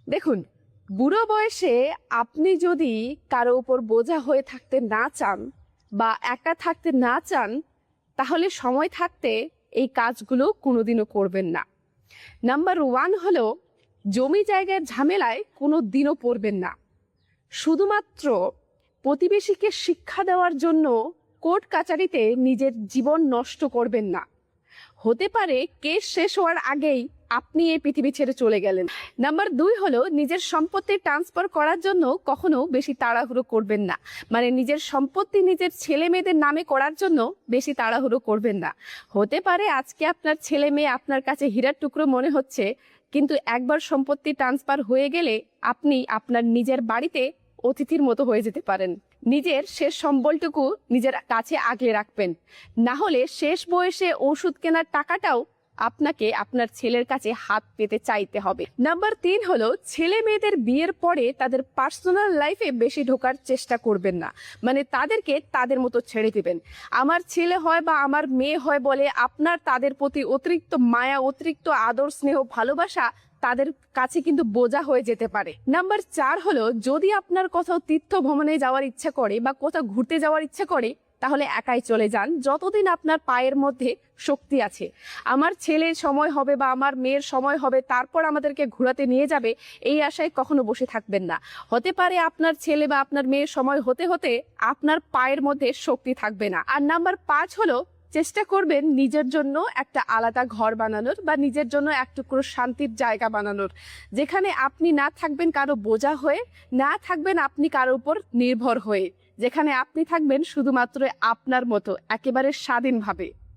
দেখুন, বুড়ো বয়সে আপনি যদি কারো উপর বোঝা হয়ে থাকতে না চান বা একা থাকতে না চান, তাহলে সময় থাকতে এই কাজগুলো কোনোদিনও করবেন না। নাম্বার ওয়ান হলো, জমি জায়গার ঝামেলায় কোনো দিনও পড়বেন না। শুধুমাত্র প্রতিবেশীকে শিক্ষা দেওয়ার জন্য কোর্ট কাচারিতে নিজের জীবন নষ্ট করবেন না। হতে পারে কেস শেষ হওয়ার আগেই আপনি এই পৃথিবী ছেড়ে চলে গেলেন। নাম্বার দুই হলো, নিজের সম্পত্তি ট্রান্সফার করার জন্য কখনো বেশি তাড়াহুড়ো করবেন না। মানে নিজের সম্পত্তি নিজের ছেলে মেয়েদের নামে করার জন্য বেশি তাড়াহুড়ো করবেন না। হতে পারে আজকে আপনার ছেলে মেয়ে আপনার কাছে হীরার টুকরো মনে হচ্ছে, কিন্তু একবার সম্পত্তি ট্রান্সফার হয়ে গেলে আপনি আপনার নিজের বাড়িতে অতিথির মতো হয়ে যেতে পারেন। নিজের শেষ সম্বলটুকু নিজের কাছে আগলে রাখবেন, না হলে শেষ বয়সে ওষুধ কেনার টাকাটাও আপনাকে আপনার ছেলের কাছে হাত পেতে চাইতে হবে। নাম্বার তিন হলো, ছেলে মেয়েদের বিয়ের পরে তাদের পার্সোনাল লাইফে বেশি ঢোকার চেষ্টা করবেন না। মানে তাদেরকে তাদের মতো ছেড়ে দিবেন। আমার ছেলে হয় বা আমার মেয়ে হয় বলে আপনার তাদের প্রতি অতিরিক্ত মায়া, অতিরিক্ত আদর, স্নেহ, ভালোবাসা তাদের কাছে কিন্তু বোঝা হয়ে যেতে পারে। নাম্বার চার হলো, যদি আপনার কোথাও তীর্থ ভ্রমণে যাওয়ার ইচ্ছা করে বা কোথাও ঘুরতে যাওয়ার ইচ্ছা করে, তাহলে একাই চলে যান, যতদিন আপনার পায়ের মধ্যে শক্তি আছে। আমার ছেলের সময় হবে বা আমার মেয়ের সময় হবে, তারপর আমাদেরকে ঘোরাতে নিয়ে যাবে, এই আশায় কখনো বসে থাকবেন না। হতে পারে আপনার ছেলে বা আপনার মেয়ের সময় হতে হতে আপনার পায়ের মধ্যে শক্তি থাকবে না। আর নাম্বার পাঁচ হলো, চেষ্টা করবেন নিজের জন্য একটা আলাদা ঘর বানানোর বা নিজের জন্য এক টুকরো শান্তির জায়গা বানানোর, যেখানে আপনি না থাকবেন কারো বোঝা হয়ে, না থাকবেন আপনি কারো উপর নির্ভর হয়ে, যেখানে আপনি থাকবেন শুধুমাত্র আপনার মতো একেবারে স্বাধীনভাবে।